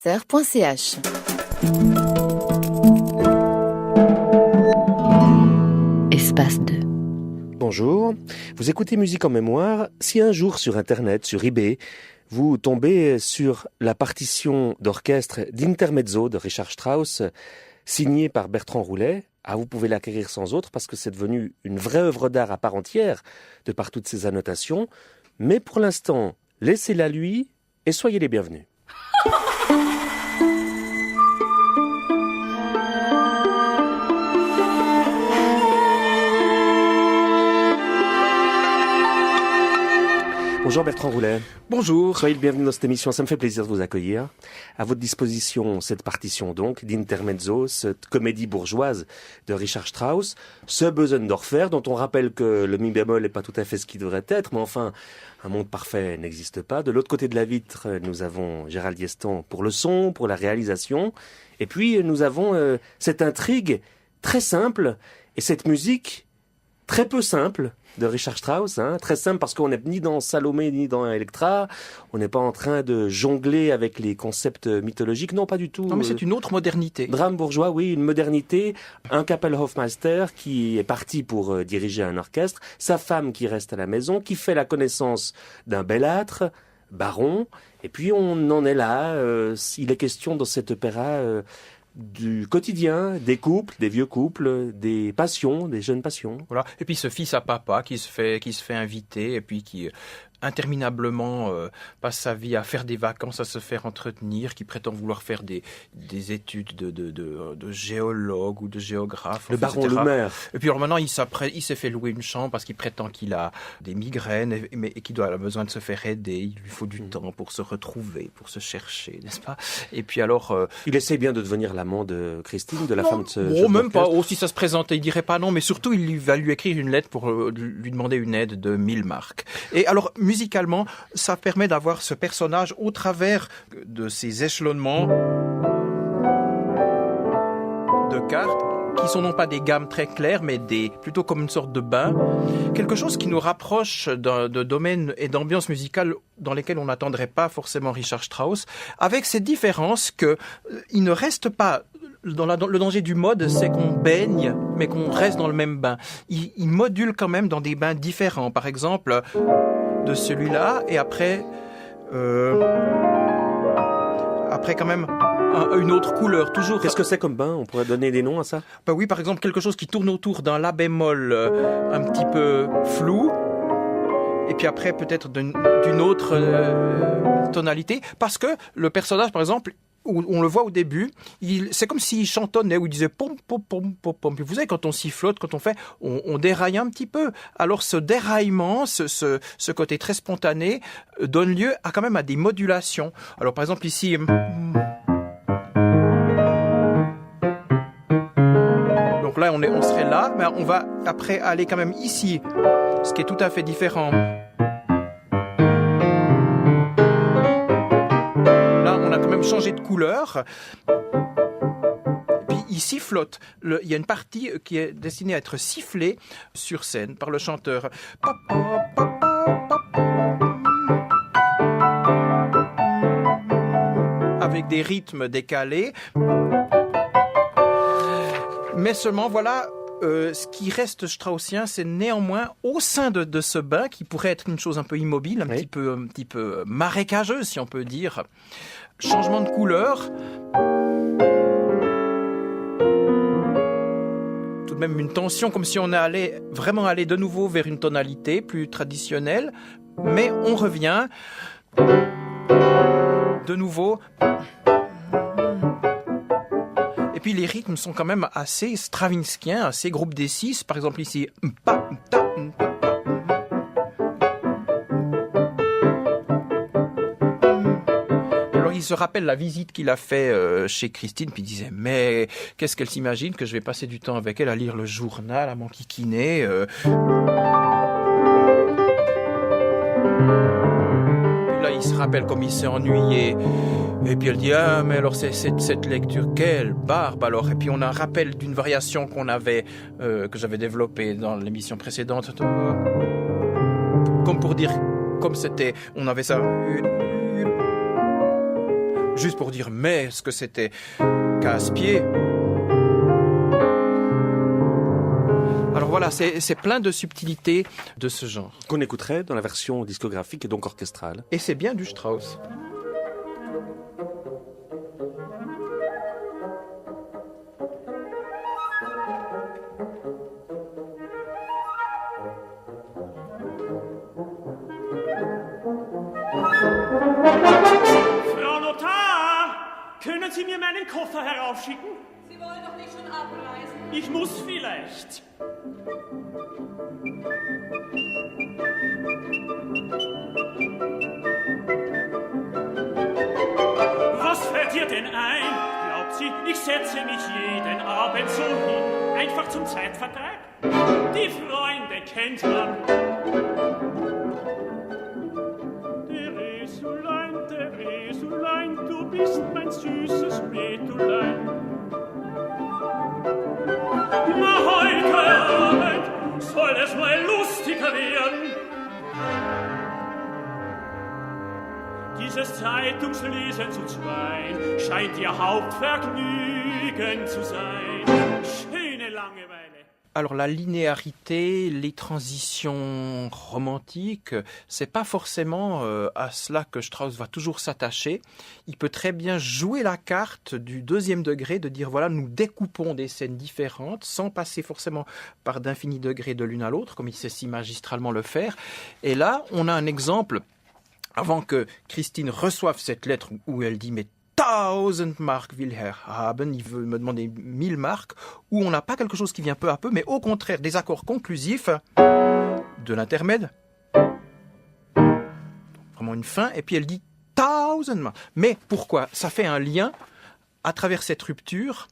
franceafr.ch. Espace 2. Bonjour, vous écoutez Musique en mémoire. Si un jour sur Internet, sur eBay, vous tombez sur la partition d'orchestre d'Intermezzo de Richard Strauss, signée par Bertrand Roulet, vous pouvez l'acquérir sans autre parce que c'est devenu une vraie œuvre d'art à part entière de par toutes ces annotations. Mais pour l'instant, laissez-la lui et soyez les bienvenus. Bonjour Bertrand Roulet. Bonjour. Soyez le bienvenu dans cette émission, ça me fait plaisir de vous accueillir. À votre disposition, cette partition donc d'Intermezzo, cette comédie bourgeoise de Richard Strauss, ce Bösendorfer dont on rappelle que le mi bémol n'est pas tout à fait ce qu'il devrait être, mais enfin, un monde parfait n'existe pas. De l'autre côté de la vitre, nous avons Gérald Dieston pour le son, pour la réalisation, et puis nous avons cette intrigue très simple et cette musique très peu simple de Richard Strauss, très simple parce qu'on n'est ni dans Salomé ni dans Electra, on n'est pas en train de jongler avec les concepts mythologiques, non pas du tout. Non mais c'est une autre modernité. Drame bourgeois, oui, une modernité, un Kapellhofmeister qui est parti pour diriger un orchestre, sa femme qui reste à la maison, qui fait la connaissance d'un bellâtre, baron, et puis on en est là, il est question dans cet opéra du quotidien, des couples, des vieux couples, des passions, des jeunes passions. Voilà. Et puis ce fils à papa qui se fait inviter et puis qui interminablement passe sa vie à faire des vacances, à se faire entretenir, qui prétend vouloir faire des études de géologue ou de géographe. Le baron Lumer. Et puis alors maintenant il s'est fait louer une chambre parce qu'il prétend qu'il a des migraines et qu'il a besoin de se faire aider. Il lui faut du temps pour se retrouver, pour se chercher, n'est-ce pas? Et puis alors... il essaie bien de devenir l'amant de Christine, de la femme de ce jeune même orchestre. pas. Si ça se présentait, il dirait pas non, mais surtout il va lui écrire une lettre pour lui demander une aide de 1000 marks. Et alors musicalement, ça permet d'avoir ce personnage au travers de ces échelonnements de cartes qui sont non pas des gammes très claires, mais plutôt comme une sorte de bain. Quelque chose qui nous rapproche de domaines et d'ambiances musicales dans lesquels on n'attendrait pas forcément Richard Strauss, avec cette différence que il ne reste pas le danger du mode, c'est qu'on baigne, mais qu'on reste dans le même bain. Il module quand même dans des bains différents. Par exemple, de celui-là, et après quand même une autre couleur, toujours. Qu'est-ce que c'est comme bain? On pourrait donner des noms à ça? Ben oui, par exemple, quelque chose qui tourne autour d'un la bémol un petit peu flou, et puis après peut-être d'une autre tonalité, parce que le personnage, par exemple, où on le voit au début, c'est comme s'il chantonnait, où il disait pom pom pom pom pom. Puis vous savez, quand on sifflote, quand on déraille un petit peu. Alors ce déraillement, ce côté très spontané, donne lieu à quand même à des modulations. Alors par exemple ici, donc là on serait là, mais on va après aller quand même ici, ce qui est tout à fait différent. Changer de couleur. Puis il sifflote. Il y a une partie qui est destinée à être sifflée sur scène par le chanteur. Avec des rythmes décalés. Mais seulement, voilà, ce qui reste straussien, c'est néanmoins au sein de ce bain, qui pourrait être une chose un peu immobile, un petit peu marécageuse, si on peut dire. Changement de couleur. Tout de même une tension, comme si on allait vraiment aller de nouveau vers une tonalité plus traditionnelle. Mais on revient de nouveau. Et puis les rythmes sont quand même assez stravinskiens, assez groupe des 6. Par exemple ici, il se rappelle la visite qu'il a fait chez Christine, puis il disait mais qu'est-ce qu'elle s'imagine que je vais passer du temps avec elle à lire le journal, à m'enquiquiner. Puis là il se rappelle comme il s'est ennuyé. Et puis elle dit ah mais alors c'est cette lecture, quelle barbe alors. Et puis on a un rappel d'une variation qu'on avait que j'avais développée dans l'émission précédente, comme pour dire, comme c'était, on avait ça. juste pour dire mais ce que c'était casse-pied. Alors voilà, c'est plein de subtilités de ce genre. Qu'on écouterait dans la version discographique et donc orchestrale. Et c'est bien du Strauss. Frau Notar, können Sie mir meinen Koffer heraufschicken? Sie wollen doch nicht schon abreisen. Ich muss vielleicht. Was fällt dir denn ein? Glaubt sie, ich setze mich jeden Abend so hin, einfach zum Zeitvertreib? Die Freunde kennt man. Teresulein, du bist mein süßes Betulein. Na, heute Abend soll es mal lustiger werden. Dieses Zeitungslesen zu zweit scheint ihr Hauptvergnügen zu sein. Schöne Langeweile. Alors la linéarité, les transitions romantiques, c'est pas forcément à cela que Strauss va toujours s'attacher. Il peut très bien jouer la carte du deuxième degré, de dire voilà, nous découpons des scènes différentes sans passer forcément par d'infinis degrés de l'une à l'autre, comme il sait si magistralement le faire. Et là, on a un exemple, avant que Christine reçoive cette lettre où elle dit mais 1000 Mark will er haben, il veut me demander 1000 marks, où on n'a pas quelque chose qui vient peu à peu, mais au contraire des accords conclusifs de l'intermède, vraiment une fin, et puis elle dit 1000 marks. Mais pourquoi? Ça fait un lien à travers cette rupture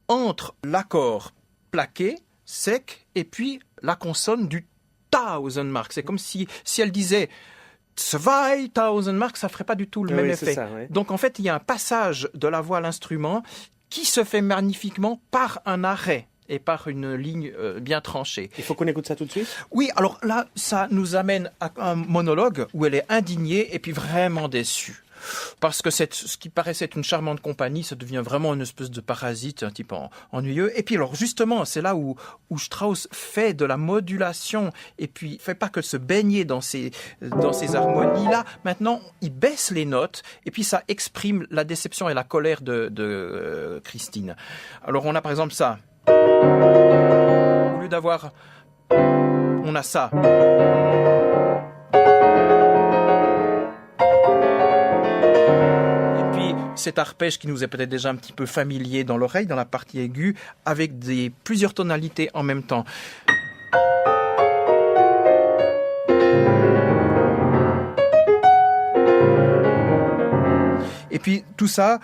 entre l'accord plaqué, sec, et puis la consonne du 1000 marks. C'est comme si elle disait 2000 marks, ça ferait pas du tout le même effet. Ça, oui. Donc en fait, il y a un passage de la voix à l'instrument qui se fait magnifiquement par un arrêt et par une ligne bien tranchée. Il faut qu'on écoute ça tout de suite. Oui, alors là, ça nous amène à un monologue où elle est indignée et puis vraiment déçue. Parce que ce qui paraissait être une charmante compagnie, ça devient vraiment une espèce de parasite, un type ennuyeux. Et puis alors justement, c'est là où Strauss fait de la modulation et puis fait pas que se baigner dans ces harmonies-là. Maintenant, il baisse les notes et puis ça exprime la déception et la colère de Christine. Alors on a par exemple ça. Au lieu d'avoir... On a ça. Cet arpège qui nous est peut-être déjà un petit peu familier dans l'oreille, dans la partie aiguë, avec plusieurs tonalités en même temps. Et puis tout ça,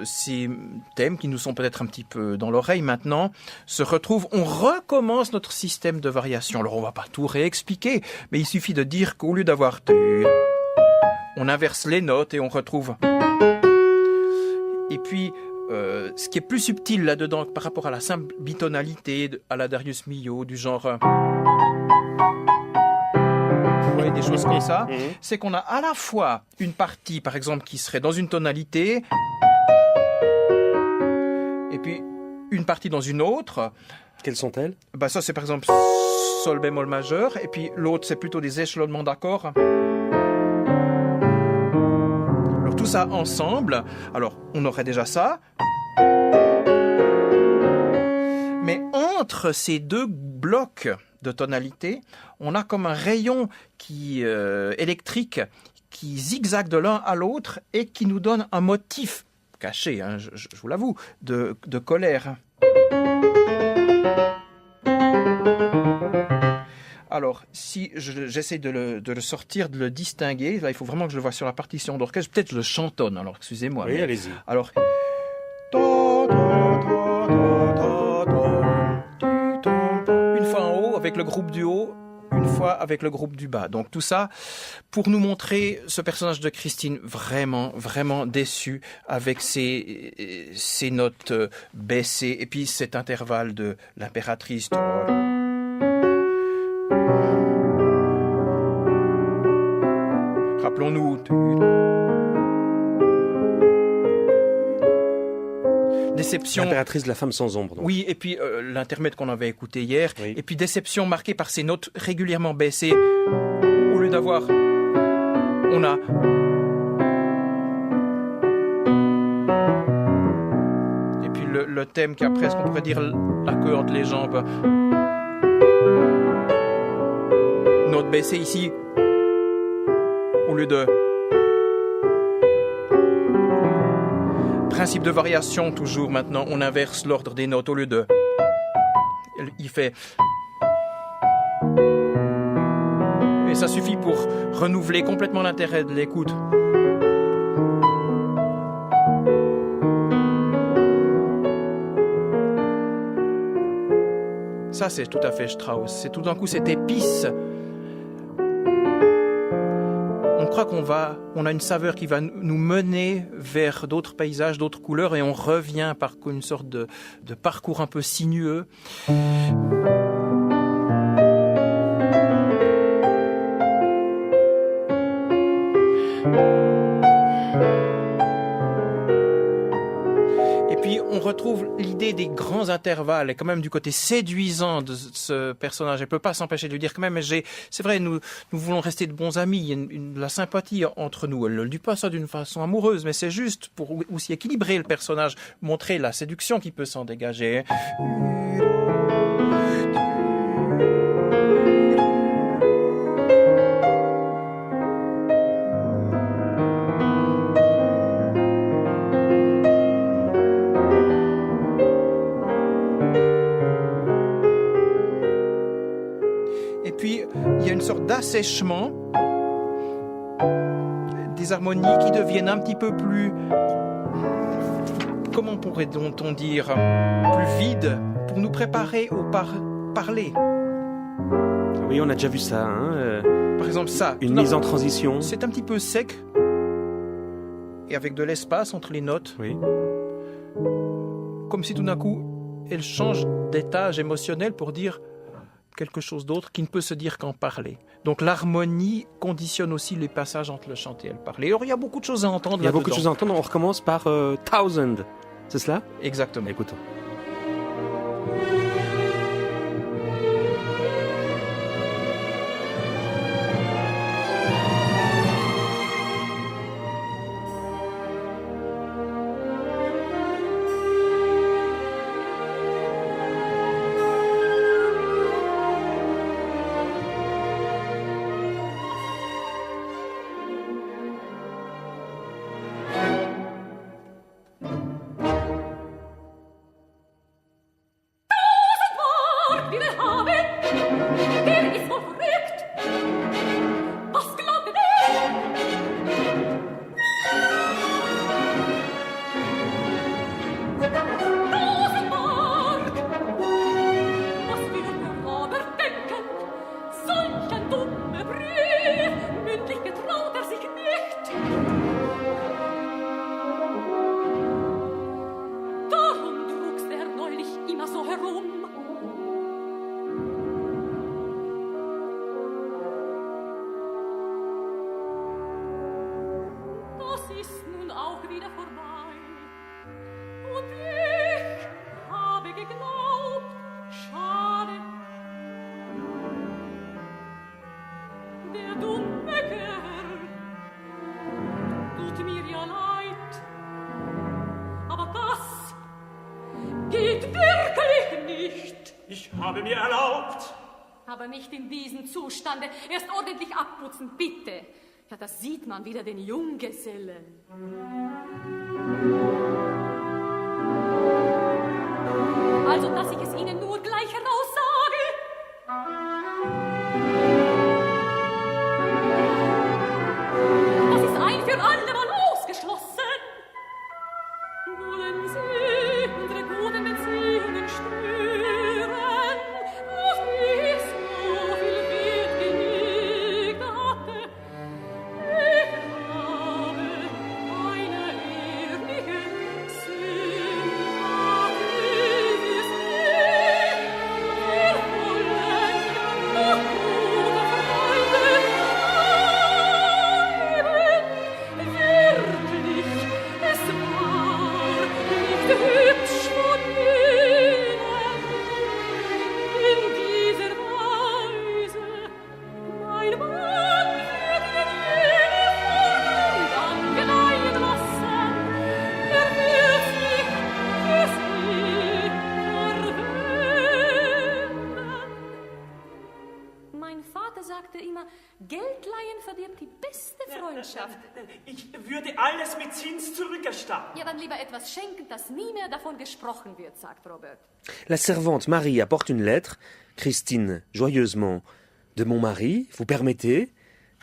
ces thèmes qui nous sont peut-être un petit peu dans l'oreille maintenant se retrouvent. On recommence notre système de variation. Alors on va pas tout réexpliquer, mais il suffit de dire qu'au lieu d'avoir on inverse les notes et on retrouve. Et puis, ce qui est plus subtil là-dedans par rapport à la simple bitonalité, à la Darius Milhaud, du genre... Vous voyez, des choses comme ça, c'est qu'on a à la fois une partie, par exemple, qui serait dans une tonalité, et puis une partie dans une autre. Quelles sont-elles? Ça, c'est par exemple Sol bémol majeur, et puis l'autre, c'est plutôt des échelonnements d'accords. Tout ça ensemble, alors on aurait déjà ça, mais entre ces deux blocs de tonalité, on a comme un rayon électrique qui zigzague de l'un à l'autre et qui nous donne un motif caché, hein, je vous l'avoue, de colère. Alors, si j'essaie de le sortir, de le distinguer, là, il faut vraiment que je le voie sur la partition d'orchestre. Peut-être je le chantonne, alors excusez-moi. Oui, allez-y. Alors... Une fois en haut avec le groupe du haut, une fois avec le groupe du bas. Donc tout ça pour nous montrer ce personnage de Christine vraiment, vraiment déçu avec ses notes baissées et puis cet intervalle de l'impératrice. Rappelons-nous. Déception. L'impératrice de la femme sans ombre. Donc. Oui, et puis l'intermède qu'on avait écouté hier. Oui. Et puis déception marquée par ces notes régulièrement baissées. Au lieu d'avoir... On a... Et puis le thème qui a presque, on pourrait dire, la queue entre les jambes. Note baissée ici. Au lieu de... Principe de variation, toujours maintenant, on inverse l'ordre des notes au lieu de... Il fait... Et ça suffit pour renouveler complètement l'intérêt de l'écoute. Ça, c'est tout à fait Strauss. C'est tout d'un coup cette épice. On croit on a une saveur qui va nous mener vers d'autres paysages, d'autres couleurs, et on revient par une sorte de parcours un peu sinueux. Et puis on retrouve l'idée des grands intervalles et quand même du côté séduisant de ce personnage. Elle ne peut pas s'empêcher de lui dire quand même, mais c'est vrai, nous voulons rester de bons amis, il y a de la sympathie entre nous. Elle ne le dit pas ça d'une façon amoureuse, mais c'est juste pour aussi équilibrer le personnage, montrer la séduction qui peut s'en dégager. D'assèchement, des harmonies qui deviennent un petit peu plus, comment pourrait-on dire, plus vides, pour nous préparer au parler. Oui, on a déjà vu ça. Hein, Par exemple, ça. Une mise en transition. C'est un petit peu sec, et avec de l'espace entre les notes. Oui. Comme si tout d'un coup, elle change d'étage émotionnel pour dire quelque chose d'autre qui ne peut se dire qu'en parler. Donc l'harmonie conditionne aussi les passages entre le chanter et le parler. Alors il y a beaucoup de choses à entendre. Il y a beaucoup de choses à entendre. On recommence par Thousand. C'est cela ? Exactement. Écoutons. Habe mir erlaubt. Aber nicht in diesem Zustande. Erst ordentlich abputzen, bitte. Ja, da sieht man wieder den Junggesellen. Also, dass ich es Ihnen nur gleich heraussage. Das ist ein für alle Mal ausgeschlossen. Wollen Sie unsere guten Beziehungen stören? Ach, wie so viel Wert gelegt hatte. Ich habe eine ehrliche Sympathie. Patenschaft. Ich würde alles mit Zins zurückerstatten. Ja, dann lieber etwas schenken, dass nie mehr davon gesprochen wird, sagt Robert. La servante Marie apporte une lettre. Christine, joyeusement, de mon mari, vous permettez?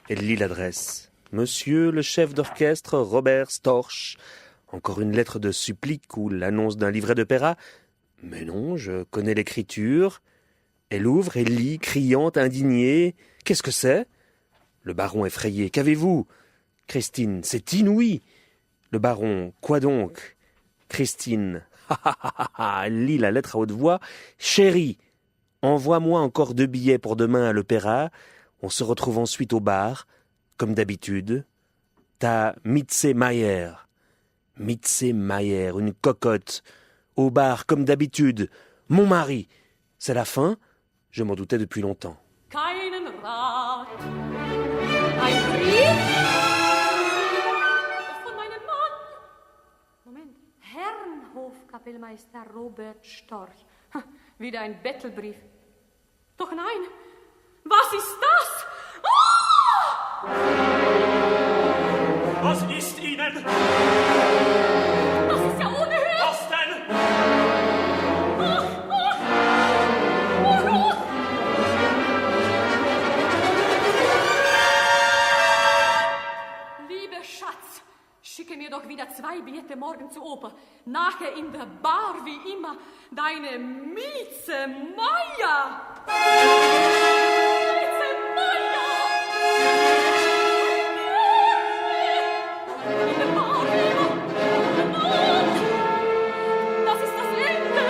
Elle lit l'adresse. Monsieur le chef d'orchestre Robert Storch. Encore une lettre de supplique ou l'annonce d'un livret de Péra? Mais non, je connais l'écriture. Elle ouvre et lit, criante, indignée. Qu'est-ce que c'est? Le baron effrayé. Qu'avez-vous? Christine, c'est inouï. Le baron, quoi donc? Christine, elle lit la lettre à haute voix. Chérie, envoie-moi encore 2 billets pour demain à l'Opéra. On se retrouve ensuite au bar, comme d'habitude. Ta Mitze Mayer. Mitze Mayer, une cocotte. Au bar, comme d'habitude. Mon mari. C'est la fin? Je m'en doutais depuis longtemps. Keinen Rat. Ein Brief von meinem Mann. Moment. Herrn Hofkapellmeister Robert Storch. Wieder ein Bettelbrief. Doch nein. Was ist das? Ah! Was ist Ihnen? Das ist ja unerhört. Was denn? Lieber Schatz, schicke mir doch wieder 2 Billette morgen zur Oper. Nachher in der Bar, wie immer, deine Mieze Meier. Mieze Meier! In der Bar, wie immer. Das ist das Ende.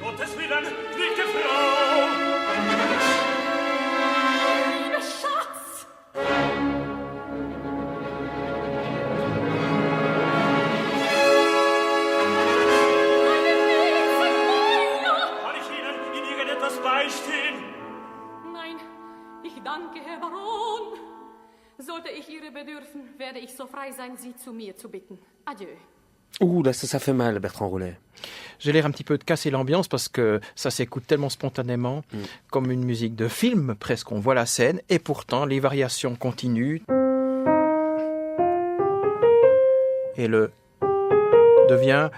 Gottes Willen, gnädige Frau! Lieber Schatz! Kann ich Ihnen in irgendetwas beistehen? Nein, ich danke, Herr Baron. Sollte ich Ihre bedürfen, werde ich so frei sein, Sie zu mir zu bitten. Adieu. Ouh, là, ça fait mal, Bertrand Roulet. J'ai l'air un petit peu de casser l'ambiance parce que ça s'écoute tellement spontanément, comme une musique de film, presque on voit la scène, et pourtant les variations continuent. Et le devient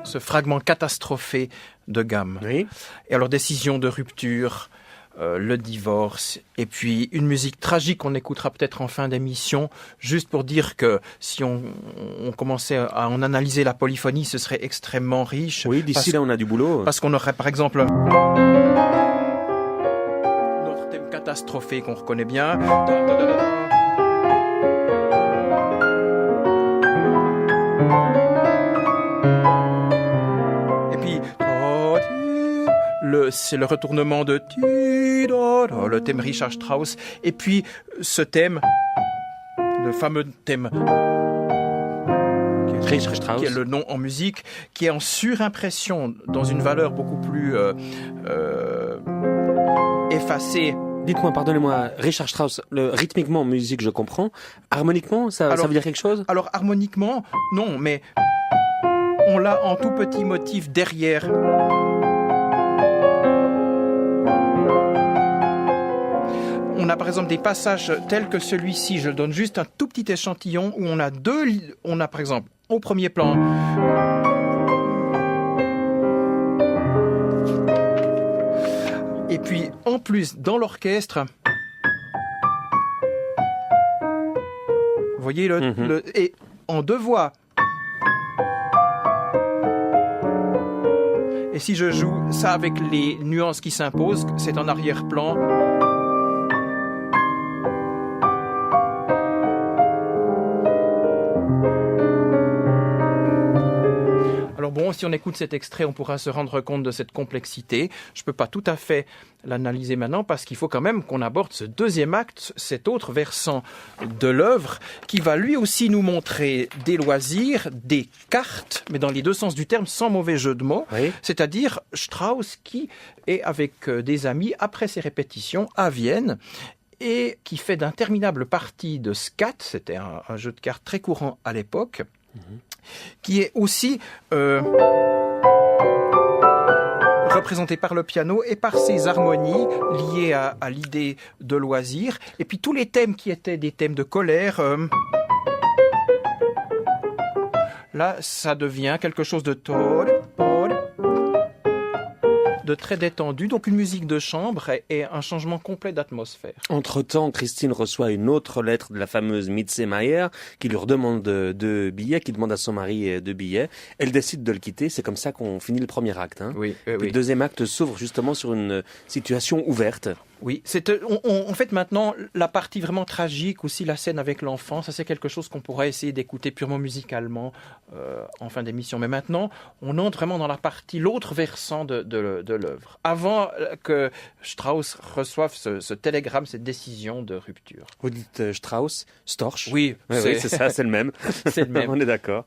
ce fragment catastrophé de gamme. Oui. Et alors décision de rupture, le divorce, et puis une musique tragique qu'on écoutera peut-être en fin d'émission, juste pour dire que si on commençait à en analyser la polyphonie, ce serait extrêmement riche. Oui, d'ici là, on a du boulot. Parce qu'on aurait par exemple notre thème catastrophé qu'on reconnaît bien. Et puis c'est le retournement de le thème Richard Strauss, et puis ce thème, le fameux thème Richard Strauss, qui est le nom en musique, qui est en surimpression dans une valeur beaucoup plus effacée. Dites-moi, pardonnez-moi, Richard Strauss, rythmiquement, musique, je comprends. Harmoniquement, ça veut dire quelque chose? Alors, harmoniquement, non, mais on l'a en tout petit motif derrière. On a par exemple des passages tels que celui-ci, je donne juste un tout petit échantillon où on a par exemple au premier plan et puis en plus dans l'orchestre, vous voyez et en 2 voix. Et si je joue ça avec les nuances qui s'imposent, c'est en arrière-plan. Alors bon, si on écoute cet extrait, on pourra se rendre compte de cette complexité. Je ne peux pas tout à fait l'analyser maintenant parce qu'il faut quand même qu'on aborde ce deuxième acte, cet autre versant de l'œuvre qui va lui aussi nous montrer des loisirs, des cartes, mais dans les 2 sens du terme, sans mauvais jeu de mots. Oui. C'est-à-dire Strauss qui est avec des amis après ses répétitions à Vienne. et qui fait d'interminables parties de scat, c'était un jeu de cartes très courant à l'époque, qui est aussi représenté par le piano et par ses harmonies liées à l'idée de loisir. Et puis tous les thèmes qui étaient des thèmes de colère, là, ça devient quelque chose de très détendu, donc une musique de chambre et un changement complet d'atmosphère. Entre-temps, Christine reçoit une autre lettre de la fameuse Mietze Mayer qui lui redemande 2 billets, qui demande à son mari 2 billets. Elle décide de le quitter, c'est comme ça qu'on finit le premier acte. Hein. Oui, Le deuxième acte s'ouvre justement sur une situation ouverte. Oui, en fait maintenant la partie vraiment tragique, aussi la scène avec l'enfant, ça c'est quelque chose qu'on pourrait essayer d'écouter purement musicalement en fin d'émission. Mais maintenant, on entre vraiment dans la partie, l'autre versant de l'œuvre, avant que Strauss reçoive ce télégramme, cette décision de rupture. Vous dites Strauss, Storch? Oui, c'est ça, c'est le même. C'est le même. On est d'accord.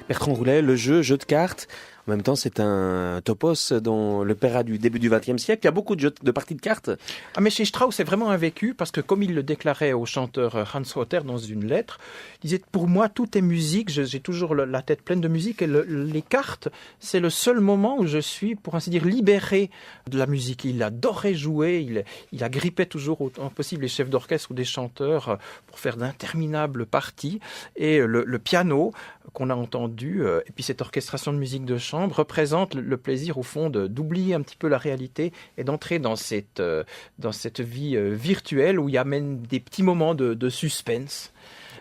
Bertrand Roulet, le jeu de cartes, en même temps c'est un topos dans l'opéra du début du XXe siècle. Il y a beaucoup de parties de cartes. Ah, mais chez Strauss, c'est vraiment un vécu, parce que comme il le déclarait au chanteur Hans Hotter dans une lettre, il disait, pour moi tout est musique, j'ai toujours la tête pleine de musique, et les cartes, c'est le seul moment où je suis, pour ainsi dire, libéré de la musique. Il adorait jouer, il agrippait toujours autant possible les chefs d'orchestre ou des chanteurs pour faire d'interminables parties, et le piano qu'on a entendu, et puis cette orchestration de musique de chambre représente le plaisir au fond d'oublier un petit peu la réalité et d'entrer dans cette vie virtuelle où il y a même des petits moments de suspense.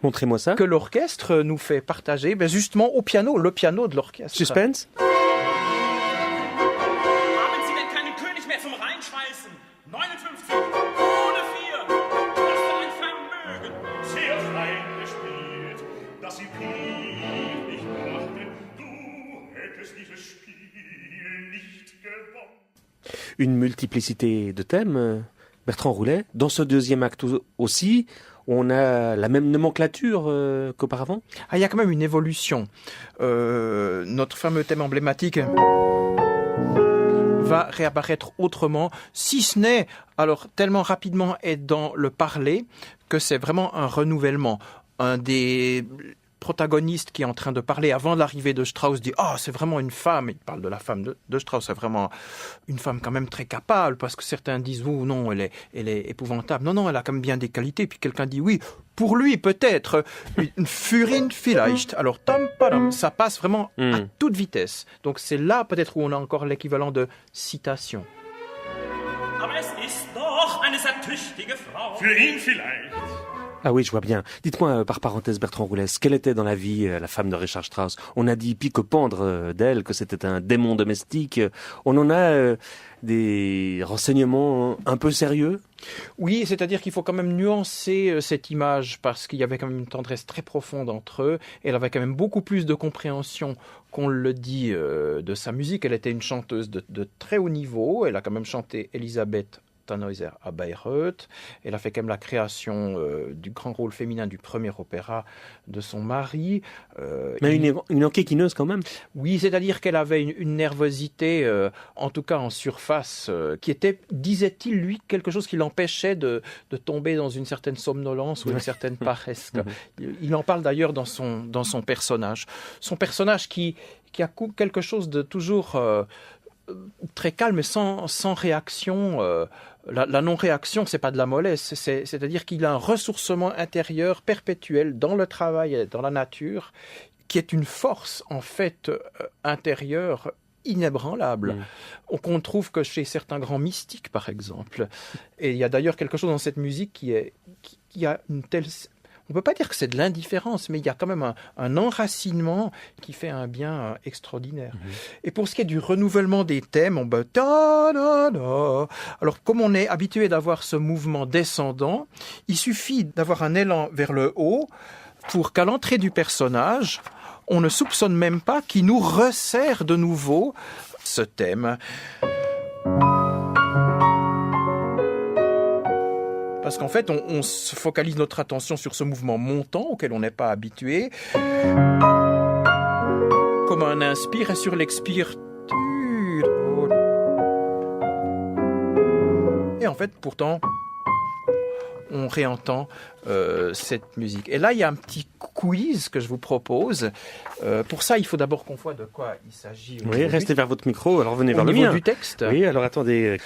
Montrez-moi ça. Que l'orchestre nous fait partager, justement au piano, le piano de l'orchestre. Suspense. Haben Sie denn keinen König mehr zum Reinschmeißen? 59 ohne 4. Das ist ein Vermögen. Sehr fein gespielt, dass Sie Piep nicht brachten. Du hättest dieses Spiel nicht gewonnen. Une multiplicité de thèmes, Bertrand Roulet. Dans ce deuxième acte aussi, on a la même nomenclature qu'auparavant. Ah, il y a quand même une évolution. Notre fameux thème emblématique va réapparaître autrement, si ce n'est, alors tellement rapidement est dans le parler, que c'est vraiment un renouvellement. Un des protagoniste qui est en train de parler avant l'arrivée de Strauss dit « Ah, c'est vraiment une femme ». Il parle de la femme de Strauss, c'est vraiment une femme quand même très capable, parce que certains disent « Oh non, elle est épouvantable ». Non, non, elle a quand même bien des qualités. Puis quelqu'un dit « Oui, pour lui peut-être, une Führerin vielleicht ». Alors, ça passe vraiment à toute vitesse. Donc c'est là peut-être où on a encore l'équivalent de citation. Aber es ist doch eine sehr tüchtige Frau. Für ihn vielleicht. Ah oui, je vois bien. Dites-moi, par parenthèse, Bertrand Roulès, quelle était dans la vie la femme de Richard Strauss? On a dit pique-pendre d'elle, que c'était un démon domestique. On en a des renseignements un peu sérieux? Oui, c'est-à-dire qu'il faut quand même nuancer cette image, parce qu'il y avait quand même une tendresse très profonde entre eux. Et elle avait quand même beaucoup plus de compréhension qu'on le dit de sa musique. Elle était une chanteuse de très haut niveau. Elle a quand même chanté Elisabeth Tannhäuser à Bayreuth. Elle a fait quand même la création du grand rôle féminin du premier opéra de son mari. Mais une enquiquineuse quand même. Oui, c'est-à-dire qu'elle avait une nervosité, en tout cas en surface, qui était, disait-il, lui, quelque chose qui l'empêchait de tomber dans une certaine somnolence ou une certaine paresse. Il en parle d'ailleurs dans son personnage. Son personnage qui a quelque chose de toujours très calme et sans réaction La non-réaction, c'est pas de la mollesse, c'est-à-dire qu'il a un ressourcement intérieur perpétuel dans le travail et dans la nature, qui est une force, en fait, intérieure inébranlable, qu'on trouve que chez certains grands mystiques, par exemple. Et il y a d'ailleurs quelque chose dans cette musique qui a une telle... On ne peut pas dire que c'est de l'indifférence, mais il y a quand même un enracinement qui fait un bien extraordinaire. Et pour ce qui est du renouvellement des thèmes, alors comme on est habitué d'avoir ce mouvement descendant, il suffit d'avoir un élan vers le haut pour qu'à l'entrée du personnage, on ne soupçonne même pas qu'il nous resserre de nouveau ce thème. Parce qu'en fait, on se focalise notre attention sur ce mouvement montant auquel on n'est pas habitué, comme un inspire et sur l'expire. Et en fait, pourtant, on réentend cette musique. Et là, il y a un petit quiz que je vous propose. Pour ça, il faut d'abord qu'on voit de quoi il s'agit. Oui, restez vers votre micro, alors venez vers au le niveau mien. du texte. Oui, alors attendez.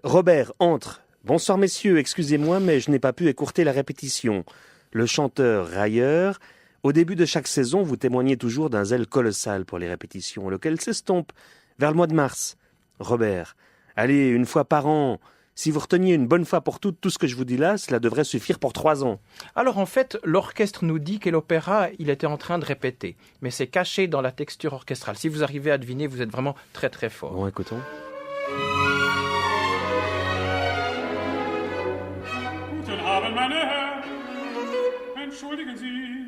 Robert entre. Bonsoir messieurs, excusez-moi, mais je n'ai pas pu écourter la répétition. Le chanteur railleur, au début de chaque saison, vous témoignez toujours d'un zèle colossal pour les répétitions, lequel s'estompe vers le mois de mars. Robert, allez, une fois par an, si vous reteniez une bonne fois pour toutes tout ce que je vous dis là, cela devrait suffire pour 3 ans. Alors en fait, l'orchestre nous dit que l'opéra, il était en train de répéter, mais c'est caché dans la texture orchestrale. Si vous arrivez à deviner, vous êtes vraiment très très fort. Bon, écoutons. Guten Abend, meine Herren. Entschuldigen Sie,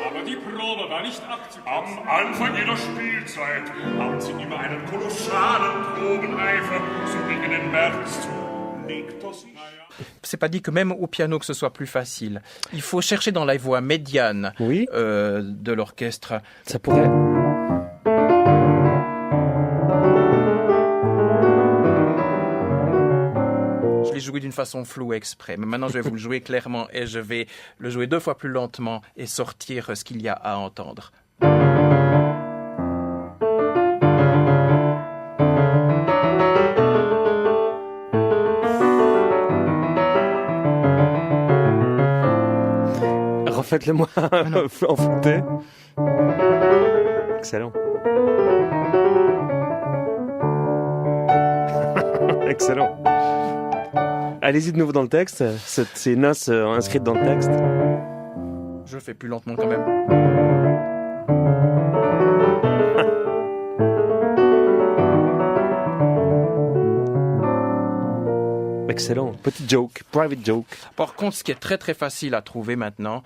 aber die Probe war nicht abzukürzen. Am Anfang jeder Spielzeit haben Sie immer einen kolossalen Probeneifer, so gegen den März. Legt das C'est pas dit que même au piano que ce soit plus facile. Il faut chercher dans la voix médiane Oui. De l'orchestre. Ça pourrait... Je l'ai joué d'une façon floue exprès, mais maintenant je vais vous le jouer clairement et je vais le jouer 2 fois plus lentement et sortir ce qu'il y a à entendre. Refaites-le-moi en flûté. Excellent. Excellent. Allez-y de nouveau dans le texte, ces noces inscrites dans le texte. Je le fais plus lentement quand même. Excellent. Petit joke, private joke. Par contre, ce qui est très très facile à trouver maintenant,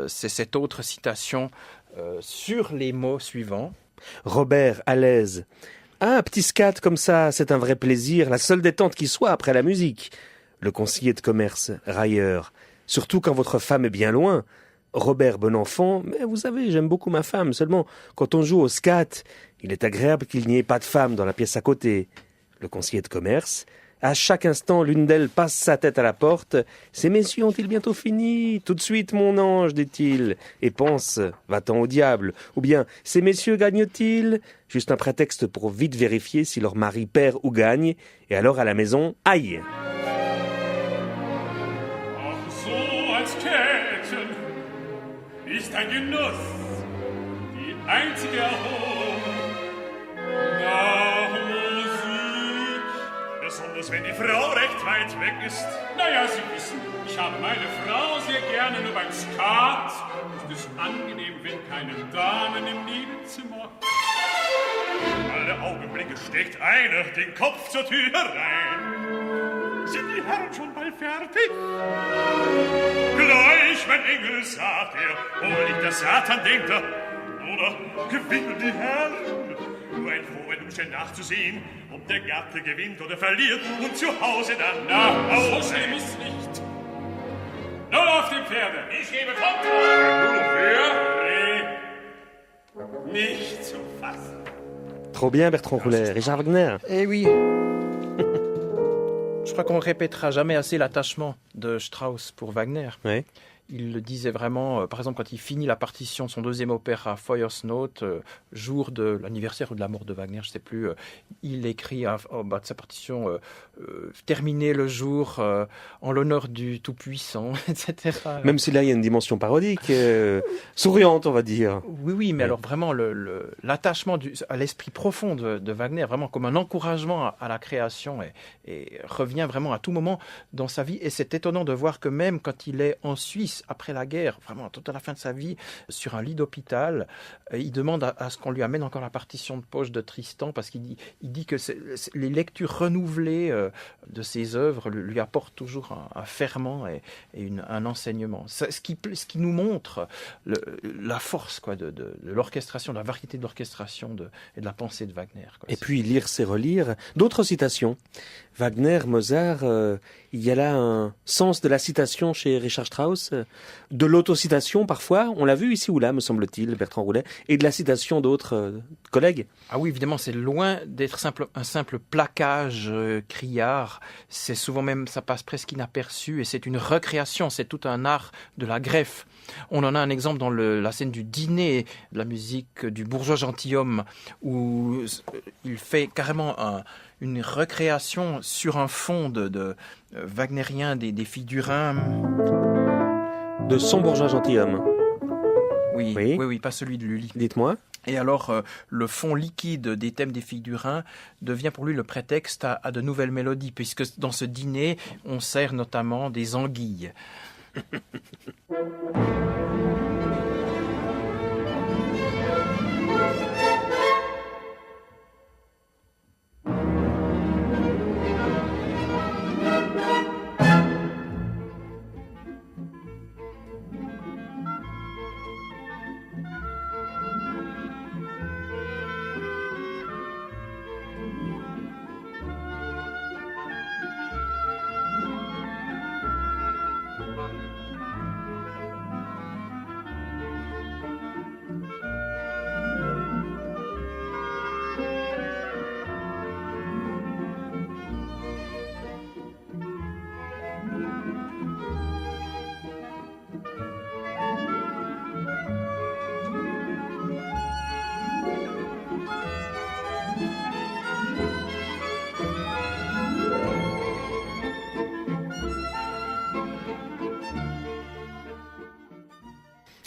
c'est cette autre citation sur les mots suivants. Robert, à l'aise. Ah, un petit scat comme ça, c'est un vrai plaisir, la seule détente qui soit après la musique. Le conseiller de commerce, railleur. Surtout quand votre femme est bien loin. Robert, bon enfant, mais vous savez, j'aime beaucoup ma femme. Seulement, quand on joue au scat, il est agréable qu'il n'y ait pas de femme dans la pièce à côté. Le conseiller de commerce. À chaque instant, l'une d'elles passe sa tête à la porte. « Ces messieurs ont-ils bientôt fini ? Tout de suite, mon ange, dit-il. Et pense, va-t'en au diable. Ou bien, ces messieurs gagnent-ils ? Juste un prétexte pour vite vérifier si leur mari perd ou gagne. Et alors, à la maison, aïe !» Ach so, als Käthchen ist ein Genuss, die einzige Erholung nach Musik. Besonders wenn die Frau recht weit weg ist. Naja, Sie wissen, ich habe meine Frau sehr gerne nur beim Skat. Es ist angenehm, wenn keine Damen im Nebenzimmer. Alle Augenblicke steckt einer den Kopf zur Tür rein. Sind die Herren schon bald fertig? Gleich, mein Engel, sagt er, hol nicht der Satan, denkt er. Oder gewinnen die Herren? Nur ein frohen Umstand nachzusehen, ob der Gatte gewinnt oder verliert und zu Hause dann nach Hause. So schlimm ist's nicht. Nun auf die Pferde. Ich gebe Kontra. Nun für? Nee, nicht zu fassen. Trop bien, Bertrand Roulet. Richard Wagner. Eh oui. Je crois qu'on ne répétera jamais assez l'attachement de Strauss pour Wagner. Oui. il le disait vraiment, par exemple, quand il finit la partition de son deuxième opéra, Feuersnot, jour de l'anniversaire ou de la mort de Wagner, je ne sais plus, il écrit au bas de sa partition terminer le jour en l'honneur du Tout-Puissant, etc. Même si là, il y a une dimension parodique, souriante, on va dire. Oui, mais alors vraiment, l'attachement à l'esprit profond de Wagner, vraiment comme un encouragement à la création, et revient vraiment à tout moment dans sa vie. Et c'est étonnant de voir que même quand il est en Suisse, après la guerre, vraiment tout à la fin de sa vie, sur un lit d'hôpital, il demande à ce qu'on lui amène encore la partition de poche de Tristan, parce qu'il dit que les lectures renouvelées de ses œuvres lui apportent toujours un ferment et un enseignement. Ce qui nous montre la force de l'orchestration, de la variété de l'orchestration et de la pensée de Wagner. Et puis lire, c'est relire. D'autres citations. Wagner, Mozart, il y a là un sens de la citation chez Richard Strauss, de l'autocitation parfois, on l'a vu ici ou là, me semble-t-il, Bertrand Roulet, et de la citation d'autres collègues. Ah oui, évidemment, c'est loin d'être un simple plaquage criard. C'est souvent même, ça passe presque inaperçu, et c'est une recréation, c'est tout un art de la greffe. On en a un exemple dans la scène du dîner, de la musique du bourgeois gentilhomme, où il fait carrément une recréation sur un fond de wagnérien des figurins. De son bourgeois gentilhomme. Oui, pas celui de Lully. Dites-moi. Et alors, le fond liquide des thèmes des figurins devient pour lui le prétexte à de nouvelles mélodies, puisque dans ce dîner, on sert notamment des anguilles.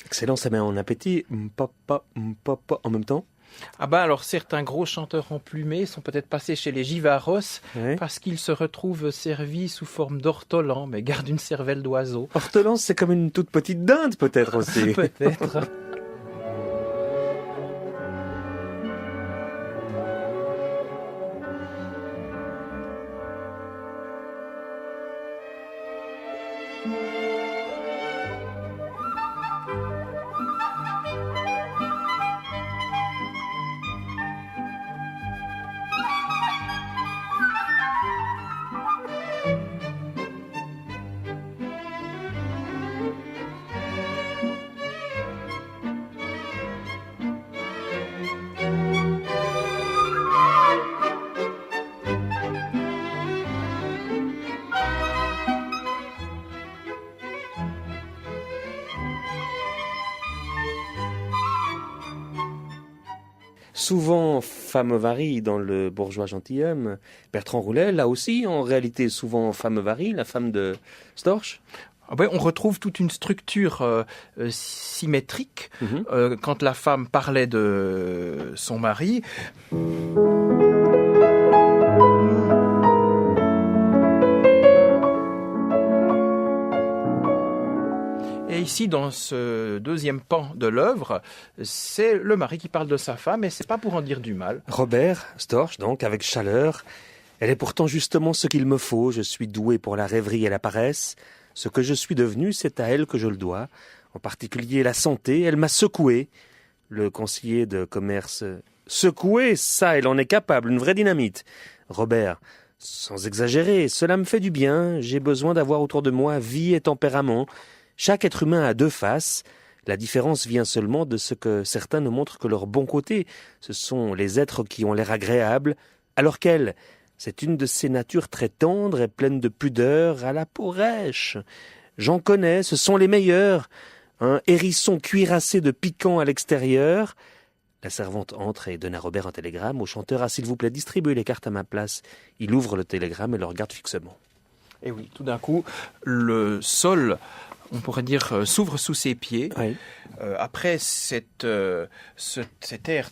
Excellent, ça met en appétit. Papa, en même temps. Ah ben alors certains gros chanteurs emplumés sont peut-être passés chez les Givaros parce qu'ils se retrouvent servis sous forme d'ortolan, mais gardent une cervelle d'oiseau. Ortolan, c'est comme une toute petite dinde peut-être aussi. Peut-être. Souvent femme varie dans le bourgeois gentilhomme. Bertrand Roulet, là aussi, en réalité, souvent femme varie, la femme de Storch. On retrouve toute une structure symétrique. Quand la femme parlait de son mari. Et ici, dans ce deuxième pan de l'œuvre, c'est le mari qui parle de sa femme, et c'est pas pour en dire du mal. Robert Storch, donc, avec chaleur. Elle est pourtant justement ce qu'il me faut. Je suis doué pour la rêverie et la paresse. Ce que je suis devenu, c'est à elle que je le dois. En particulier la santé. Elle m'a secoué. Le conseiller de commerce. Secoué, ça, elle en est capable. Une vraie dynamite. Robert, sans exagérer, cela me fait du bien. J'ai besoin d'avoir autour de moi vie et tempérament. Chaque être humain a deux faces. La différence vient seulement de ce que certains ne montrent que leur bon côté. Ce sont les êtres qui ont l'air agréables, alors qu'elle, c'est une de ces natures très tendres et pleines de pudeur, à la peau rêche. J'en connais, ce sont les meilleurs. Un hérisson cuirassé de piquant à l'extérieur. La servante entre et donne à Robert un télégramme. Au chanteur, s'il vous plaît, distribuez les cartes à ma place. Il ouvre le télégramme et le regarde fixement. Et oui, tout d'un coup, le sol, on pourrait dire, s'ouvre sous ses pieds. Oui. Après cet air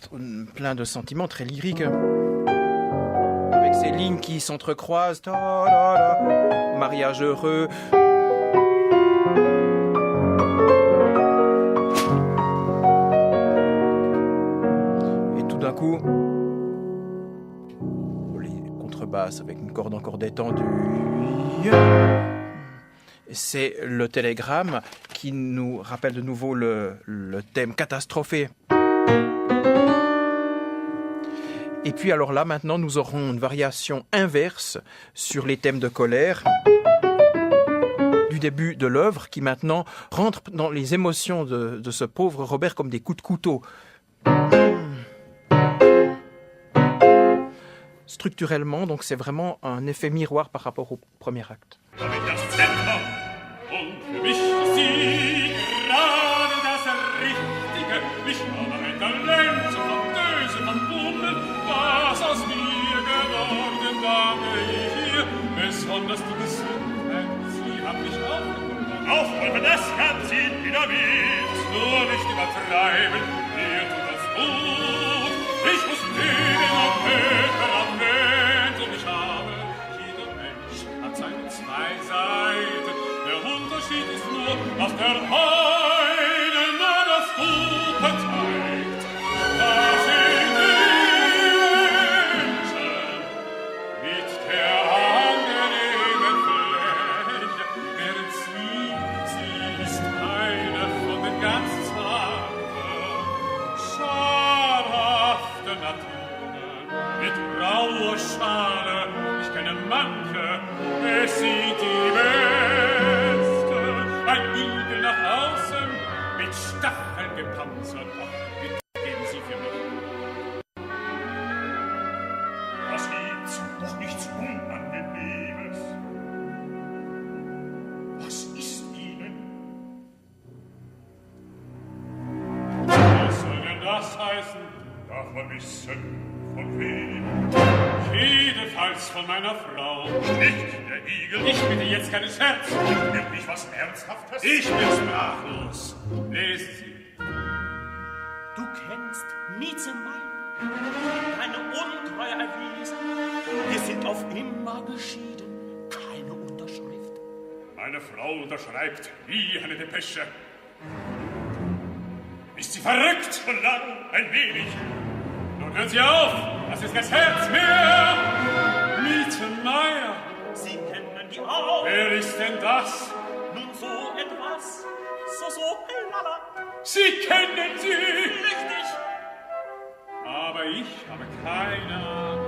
plein de sentiments, très lyrique, avec ces lignes qui s'entrecroisent, mariage heureux. Et tout d'un coup, les contrebasses avec une corde encore détendue. C'est le télégramme qui nous rappelle de nouveau le thème catastrophé. Et puis alors là, maintenant, nous aurons une variation inverse sur les thèmes de colère du début de l'œuvre, qui maintenant rentre dans les émotions de ce pauvre Robert comme des coups de couteau. Structurellement, donc c'est vraiment un effet miroir par rapport au premier acte. Damit das Zentrum und für mich sie gerade das Richtige. Ich habe ein Talent von Böse, von Blumen, was aus mir geworden, danke ich ihr. Besonders die Gesundheit, sie hat mich aufgenommen. Aufräumen, das kann sie wieder mit. Nur nicht übertreiben, mir tut das gut. Ich muss leben und Temperament und ich habe, jeder Mensch hat seine zwei Seiten. Der Unterschied ist nur, dass der eine nur das Gute zeigt. Da sind die Menschen mit der angenehmen Fläche, während sie ist eine von den ganz zarten, scharhaften Naturen mit grauer Schale. Ich kenne manche, es sind die Beste, ein Igel nach außen, mit Stacheln gepanzert, ach, bitte geben Sie für mich. Das gibt's doch nichts Unangenehmes. Was ist Ihnen? Was soll denn das heißen? Darf man wissen, von wem? Jedenfalls von meiner Frau. Nicht der Igel. Ich bitte jetzt keinen Scherz. Wirklich was Ernsthaftes? Ich bin sprachlos. Lesen Sie. Du kennst Mietzenbein, eine Untreue erwiesen. Wir sind auf immer geschieden, keine Unterschrift. Meine Frau unterschreibt wie eine Depesche. Ist sie verrückt? Schon lang, ein wenig. Nun hören Sie auf, das ist kein Herz mehr. Mietenmeier. Sie kennen die auch. Wer ist denn das? Nun so etwas, so, lala. Sie kennen sie! Richtig, Aber ich habe keine Ahnung.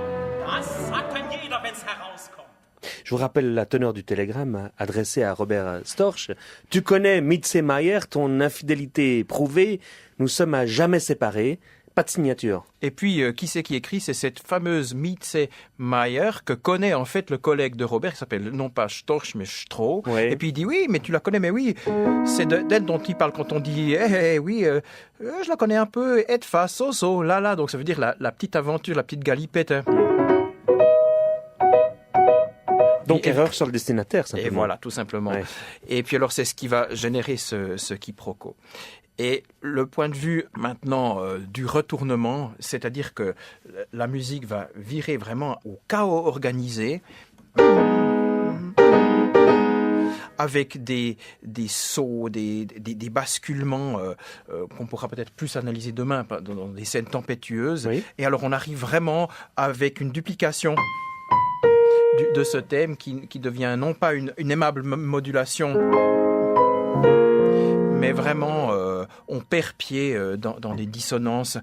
das sagt dann jeder, wenn's herauskommt. Je vous rappelle la teneur du télégramme adressé à Robert Storch. Tu connais Mitzemeyer, ton infidélité est prouvée. Nous sommes à jamais séparés. Pas de signature. Et puis, qui c'est qui écrit? C'est cette fameuse Mietze Meyer que connaît en fait le collègue de Robert, qui s'appelle non pas Storch, mais Stroh. Ouais. Et puis il dit, oui, mais tu la connais, mais oui, c'est d'elle dont il parle quand on dit, oui, je la connais un peu, Edfa, Soso, là, donc ça veut dire la petite aventure, la petite galipette. Hein. Donc Et- erreur sur le destinataire, simplement. Et voilà, tout simplement. Ouais. Et puis alors, c'est ce qui va générer ce quiproquo. Et le point de vue maintenant du retournement, c'est-à-dire que la musique va virer vraiment au chaos organisé, avec des sauts, des basculements qu'on pourra peut-être plus analyser demain dans des scènes tempétueuses. Oui. Et alors on arrive vraiment avec une duplication de ce thème qui devient non pas une aimable modulation, mais vraiment on perd pied dans des dissonances.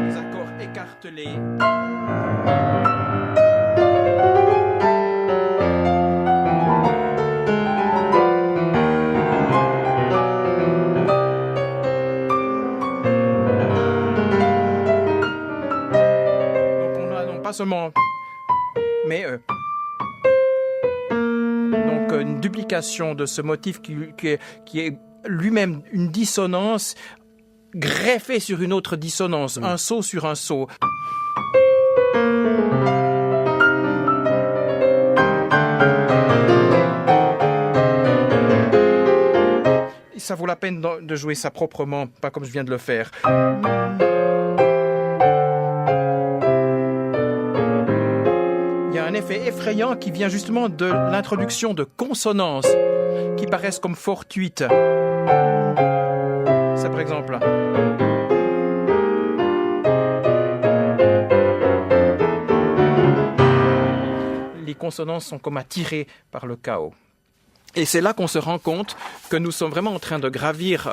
Les accords écartelés. pas seulement... Mais... Donc une duplication de ce motif qui est lui-même une dissonance greffée sur une autre dissonance, un saut sur un saut. Ça vaut la peine de jouer ça proprement, pas comme je viens de le faire. Il y a un effet effrayant qui vient justement de l'introduction de consonances qui paraissent comme fortuites. Ça, par exemple. Les consonances sont comme attirées par le chaos. Et c'est là qu'on se rend compte que nous sommes vraiment en train de gravir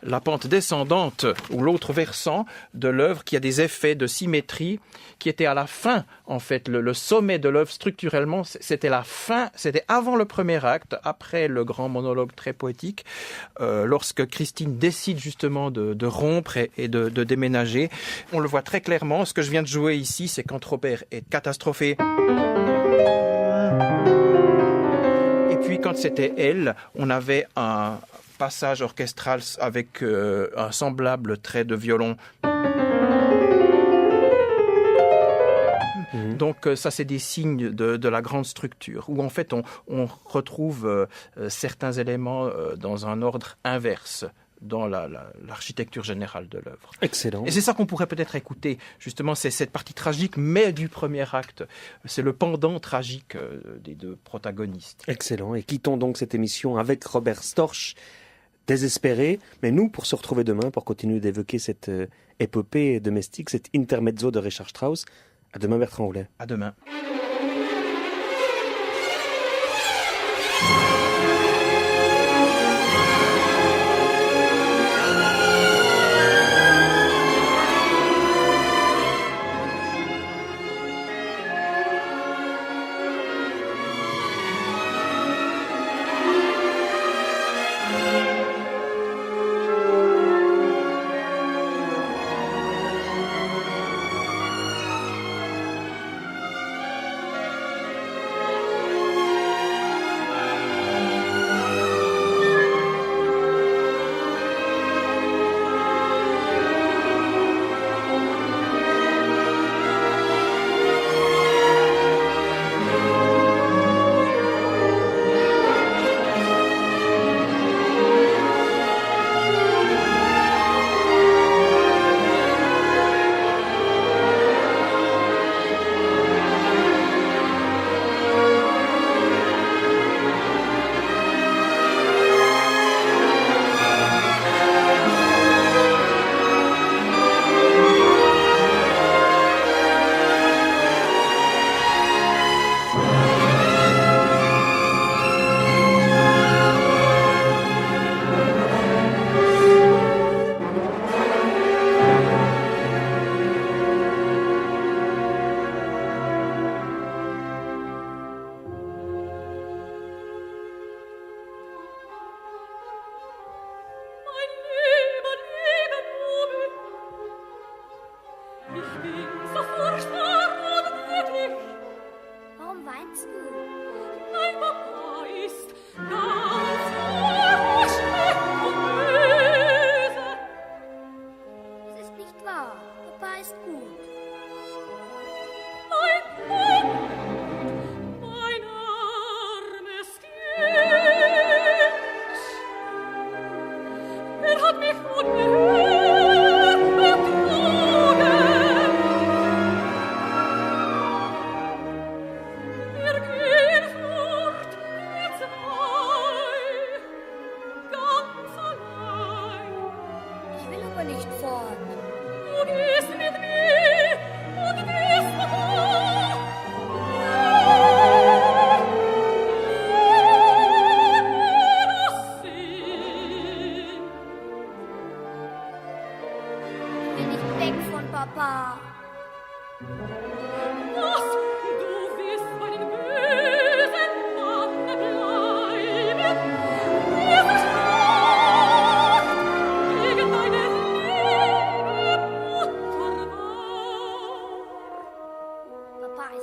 la pente descendante ou l'autre versant de l'œuvre, qui a des effets de symétrie qui étaient à la fin, en fait. Le sommet de l'œuvre structurellement, c'était la fin, c'était avant le premier acte, après le grand monologue très poétique, lorsque Christine décide justement de rompre et de déménager. On le voit très clairement. Ce que je viens de jouer ici, c'est quand Robert est catastrophé. Et puis quand c'était elle, on avait un passage orchestral avec un semblable trait de violon. Donc ça, c'est des signes de la grande structure, où en fait on retrouve certains éléments dans un ordre inverse dans l'architecture générale de l'œuvre. Excellent. Et c'est ça qu'on pourrait peut-être écouter, justement, c'est cette partie tragique, mais du premier acte. C'est le pendant tragique des deux protagonistes. Excellent. Et quittons donc cette émission avec Robert Storch, Désespéré. Mais nous, pour se retrouver demain, pour continuer d'évoquer cette épopée domestique, cet intermezzo de Richard Strauss. À demain, Bertrand Houlet. À demain. Warum weinst du? Mein Papa ist ganz schlecht und böse. Das ist nicht wahr. Papa ist gut. Mein Kind, mein armes Kind. Er hat mich ungehört betrogen. Er geht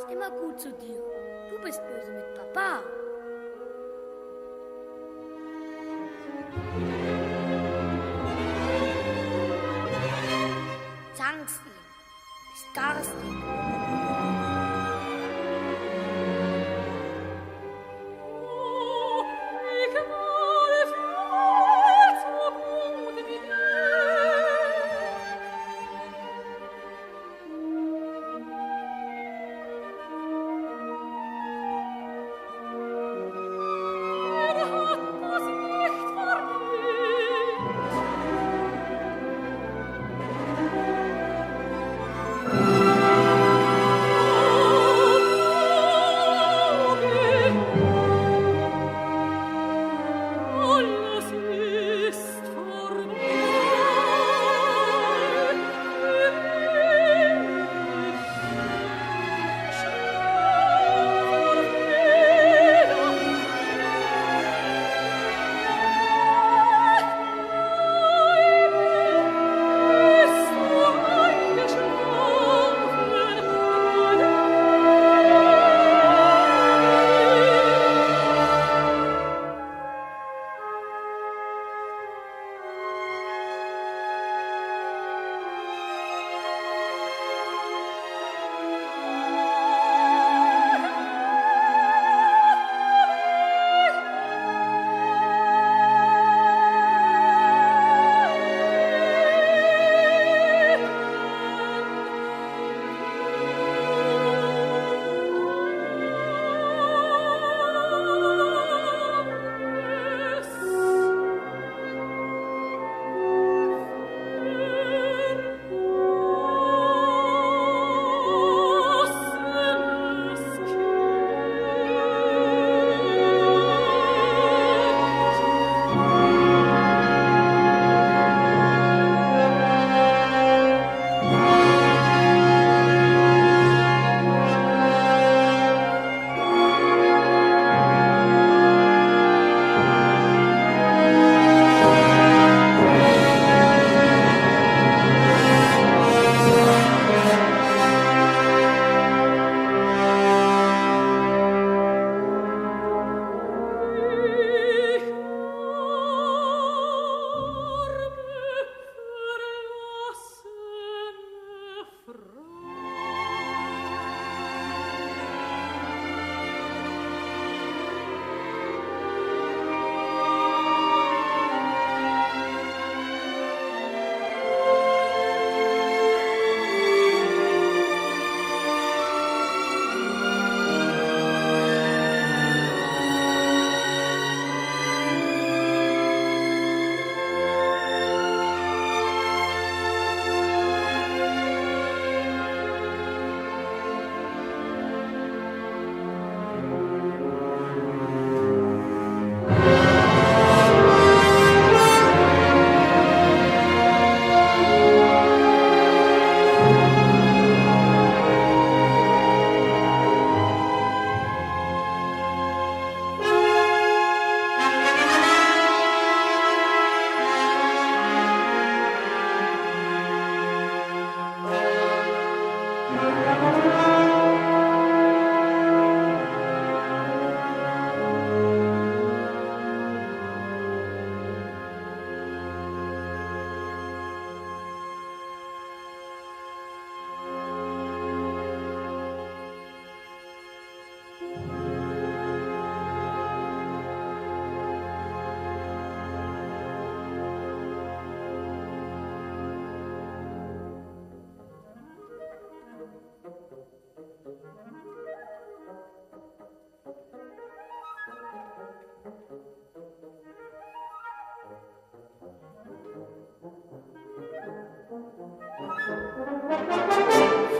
nicht immer gut zu dir. Du bist böse mit Papa. Zankst ihn. Bist garstig.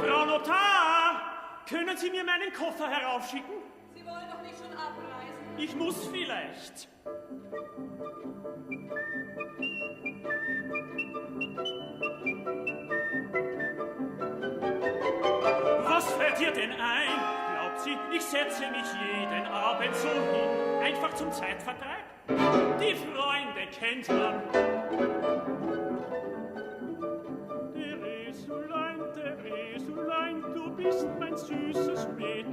Frau Notar, können Sie mir meinen Koffer heraufschicken? Sie wollen doch nicht schon abreisen. Ich muss vielleicht. Was fällt dir denn ein? Glaubt sie, ich setze mich jeden Abend so hin, einfach zum Zeitvertreib? Die Freunde kennt man. Teresulein, du bist mein süßes Mädchen.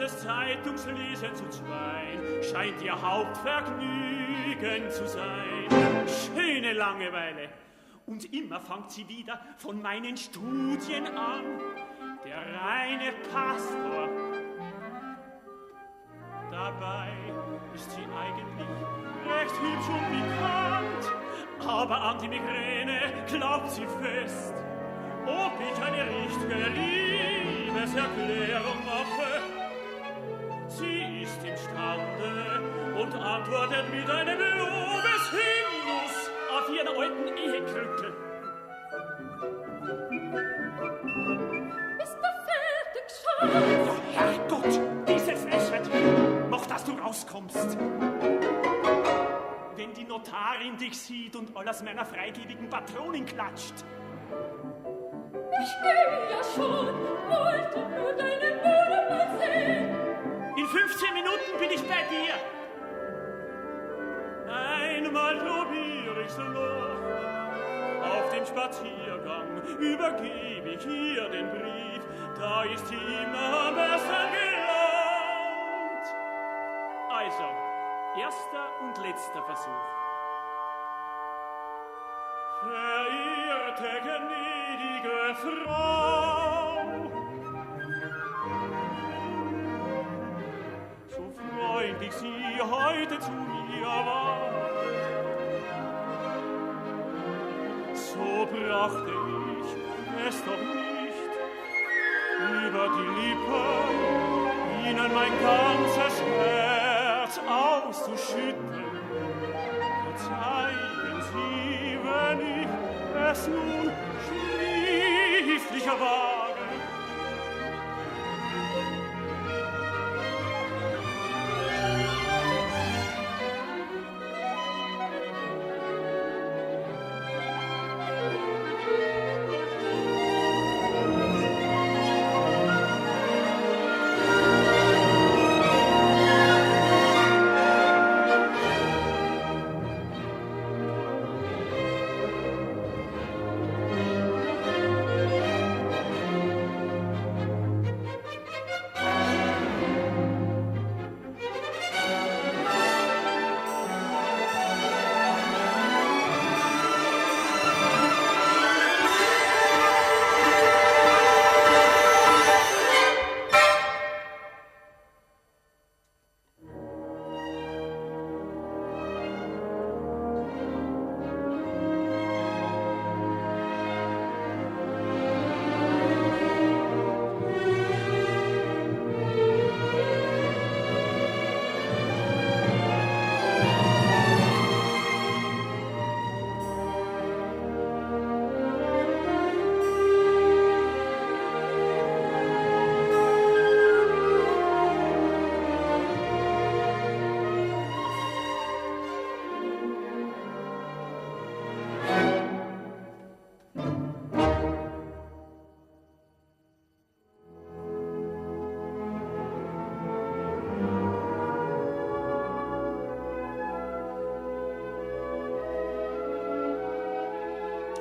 ganzes Zeitungslesen zu zweien scheint ihr Hauptvergnügen zu sein. Schöne Langeweile. Und immer fängt sie wieder von meinen Studien an. Der reine Pastor. Dabei ist sie eigentlich recht hübsch und bekannt. Aber an die Migräne glaubt sie fest. Ob ich eine richtige Liebeserklärung mache? Sie ist imstande und antwortet mit einem Lobeshymnus auf ihren alten Ehekrückel. Bist du fertig schon? Ja, Herrgott, diese Frechheit! Noch, dass du rauskommst! Wenn die Notarin dich sieht und all aus meiner freigebigen Patronin klatscht. Ich will ja schon, wollte nur deine Mühle mal sehen. In 15 Minuten bin ich bei dir. Einmal probiere ich's noch. Auf dem Spaziergang übergebe ich ihr den Brief. Da ist sie immer am besten gelaunt. Also, erster und letzter Versuch. Verehrte, gnädige Frau, so freundlich Sie heute zu mir war, so brachte ich es doch nicht über die Lippen, Ihnen mein ganzes Herz auszuschütten. Verzeihen Sie, wenn ich es nun schriftlich erwage.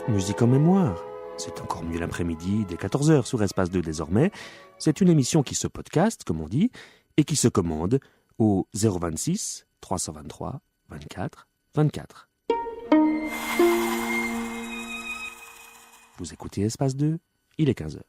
Musique en mémoire. C'est encore mieux l'après-midi, dès 14h sur Espace 2 désormais. C'est une émission qui se podcast, comme on dit, et qui se commande au 026 323 24 24. Vous écoutez Espace 2, il est 15h.